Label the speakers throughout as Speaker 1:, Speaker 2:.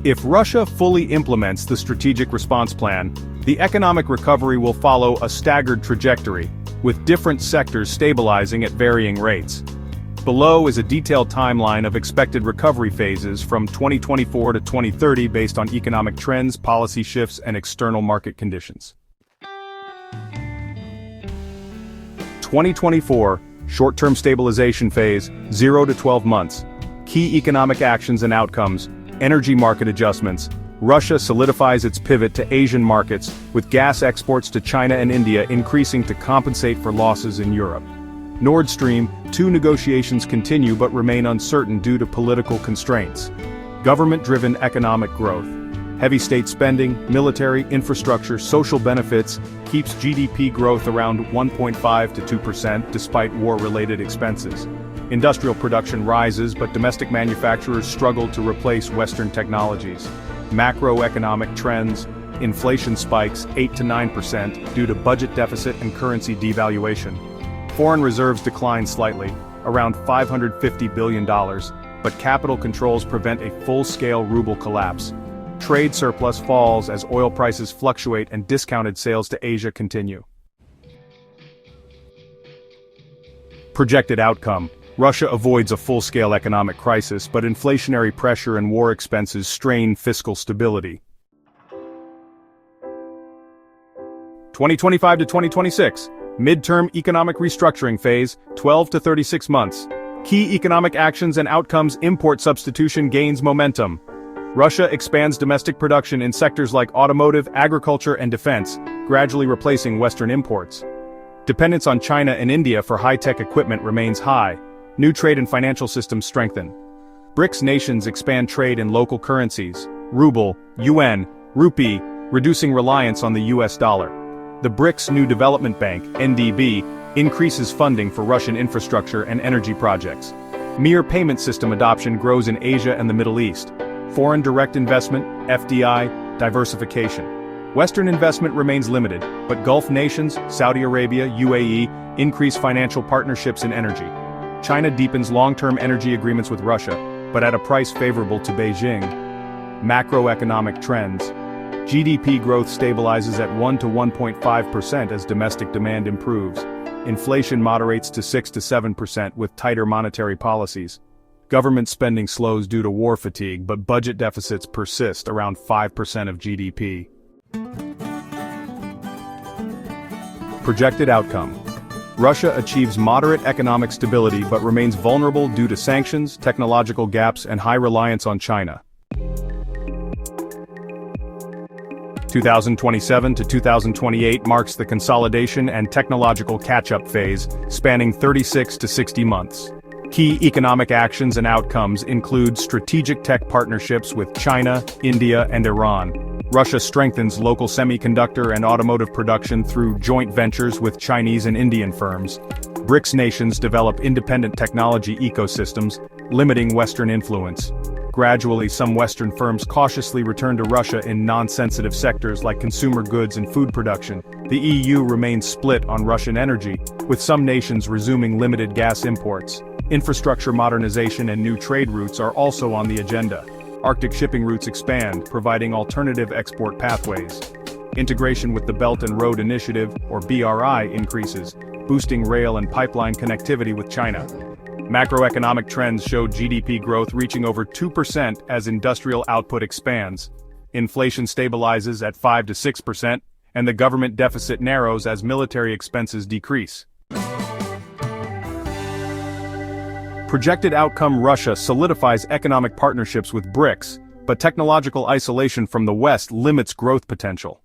Speaker 1: If Russia fully implements the strategic response plan, the economic recovery will follow a staggered trajectory, with different sectors stabilizing at varying rates. Below is a detailed timeline of expected recovery phases from 2024 to 2030 based on economic trends, policy shifts, and external market conditions. 2024, short-term stabilization phase, 0 to 12 months. Key economic actions and outcomes, energy market adjustments. Russia solidifies its pivot to Asian markets, with gas exports to China and India increasing to compensate for losses in Europe. Nord Stream 2 negotiations continue but remain uncertain due to political constraints. Government-driven economic growth. Heavy state spending, military, infrastructure, social benefits keeps GDP growth around 1.5 to 2% despite war-related expenses. Industrial production rises but domestic manufacturers struggle to replace Western technologies. Macroeconomic trends. Inflation spikes 8 to 9% due to budget deficit and currency devaluation. Foreign reserves decline slightly, around $550 billion, but capital controls prevent a full-scale ruble collapse. Trade surplus falls as oil prices fluctuate and discounted sales to Asia continue. Projected outcome. Russia avoids a full-scale economic crisis, but inflationary pressure and war expenses strain fiscal stability. 2025 to 2026. Midterm economic restructuring phase, 12 to 36 months. Key economic actions and outcomes. Import substitution gains momentum. Russia expands domestic production in sectors like automotive, agriculture, and defense, gradually replacing Western imports. Dependence on China and India for high-tech equipment remains high. New trade and financial systems strengthen. BRICS nations expand trade in local currencies, ruble, yuan, rupee, reducing reliance on the US dollar. The BRICS New Development Bank, NDB, increases funding for Russian infrastructure and energy projects. Mere payment system adoption grows in Asia and the Middle East. Foreign direct investment, FDI, diversification. Western investment remains limited, but Gulf nations, Saudi Arabia, UAE, increase financial partnerships in energy. China deepens long-term energy agreements with Russia, but at a price favorable to Beijing. Macroeconomic trends. GDP growth stabilizes at 1 to 1.5% as domestic demand improves. Inflation moderates to 6 to 7% with tighter monetary policies. Government spending slows due to war fatigue, but budget deficits persist around 5% of GDP. Projected outcome. Russia achieves moderate economic stability but remains vulnerable due to sanctions, technological gaps, and high reliance on China. 2027 to 2028 marks the consolidation and technological catch-up phase, spanning 36 to 60 months. Key economic actions and outcomes include strategic tech partnerships with China, India, and Iran. Russia strengthens local semiconductor and automotive production through joint ventures with Chinese and Indian firms. BRICS nations develop independent technology ecosystems, limiting Western influence. Gradually, some Western firms cautiously return to Russia in non-sensitive sectors like consumer goods and food production. The EU remains split on Russian energy, with some nations resuming limited gas imports. Infrastructure modernization and new trade routes are also on the agenda. Arctic shipping routes expand, providing alternative export pathways. Integration with the Belt and Road Initiative, or BRI, increases, boosting rail and pipeline connectivity with China. Macroeconomic trends show GDP growth reaching over 2% as industrial output expands. Inflation stabilizes at 5 to 6%, and the government deficit narrows as military expenses decrease. Projected outcome. Russia solidifies economic partnerships with BRICS, but technological isolation from the West limits growth potential.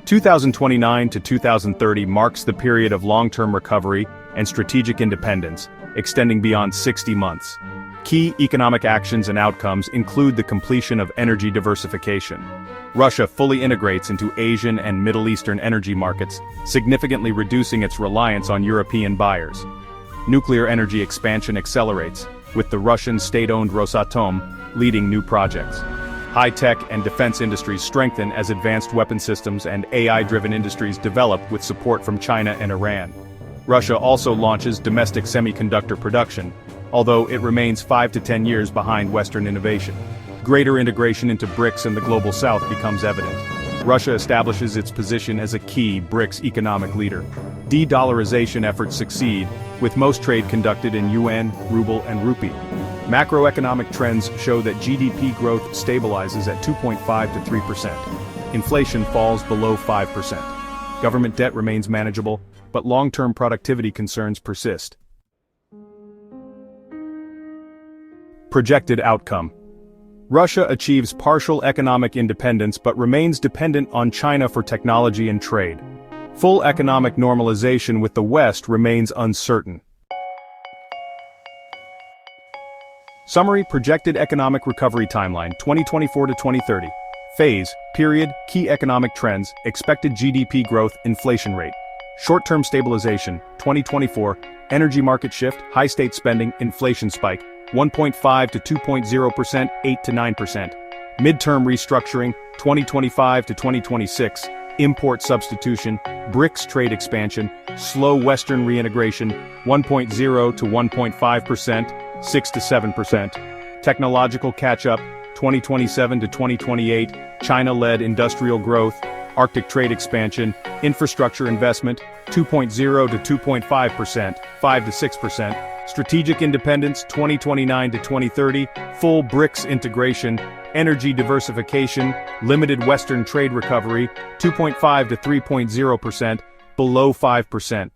Speaker 1: 2029 to 2030 marks the period of long-term recovery and strategic independence, extending beyond 60 months. Key economic actions and outcomes include the completion of energy diversification. Russia fully integrates into Asian and Middle Eastern energy markets, significantly reducing its reliance on European buyers. Nuclear energy expansion accelerates, with the Russian state-owned Rosatom leading new projects. High-tech and defense industries strengthen as advanced weapon systems and AI-driven industries develop with support from China and Iran. Russia also launches domestic semiconductor production, although it remains 5 to 10 years behind Western innovation. Greater integration into BRICS and the Global South becomes evident. Russia establishes its position as a key BRICS economic leader. De-dollarization efforts succeed, with most trade conducted in yuan, ruble, and rupee. Macroeconomic trends show that GDP growth stabilizes at 2.5 to 3%. Inflation falls below 5%. Government debt remains manageable, but long-term productivity concerns persist. Projected outcome. Russia achieves partial economic independence but remains dependent on China for technology and trade. Full economic normalization with the West remains uncertain. Summary: projected economic recovery timeline 2024 to 2030. Phase, period, key economic trends, expected GDP growth, inflation rate. Short-term stabilization, 2024, energy market shift, high state spending, inflation spike, 1.5 to 2.0%, 8 to 9%. Midterm restructuring, 2025 to 2026, import substitution, BRICS trade expansion, slow Western reintegration, 1.0 to 1.5%, 6 to 7%. Technological catch-up, 2027 to 2028, China-led industrial growth, Arctic trade expansion, infrastructure investment, 2.0 to 2.5%, 5 to 6%. Strategic independence, 2029 to 2030, full BRICS integration, energy diversification, limited Western trade recovery, 2.5 to 3.0%, below 5%.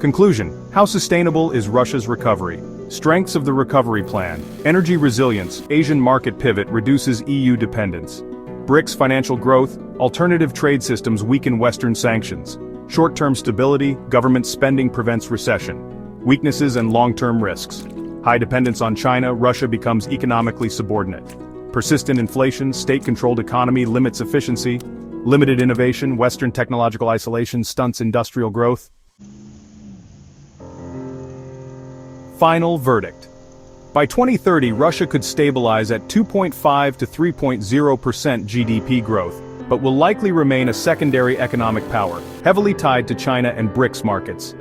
Speaker 1: Conclusion: how sustainable is Russia's recovery? Strengths of the recovery plan: energy resilience, Asian market pivot reduces EU dependence. BRICS financial growth, alternative trade systems weaken Western sanctions. Short-term stability, government spending prevents recession. Weaknesses and long-term risks. High dependence on China, Russia becomes economically subordinate. Persistent inflation, state-controlled economy limits efficiency. Limited innovation, Western technological isolation stunts industrial growth. Final verdict. By 2030, Russia could stabilize at 2.5 to 3.0% GDP growth, but will likely remain a secondary economic power, heavily tied to China and BRICS markets.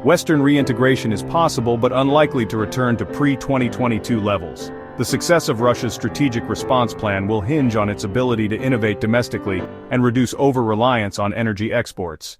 Speaker 1: Western reintegration is possible but unlikely to return to pre-2022 levels. The success of Russia's strategic response plan will hinge on its ability to innovate domestically and reduce over-reliance on energy exports.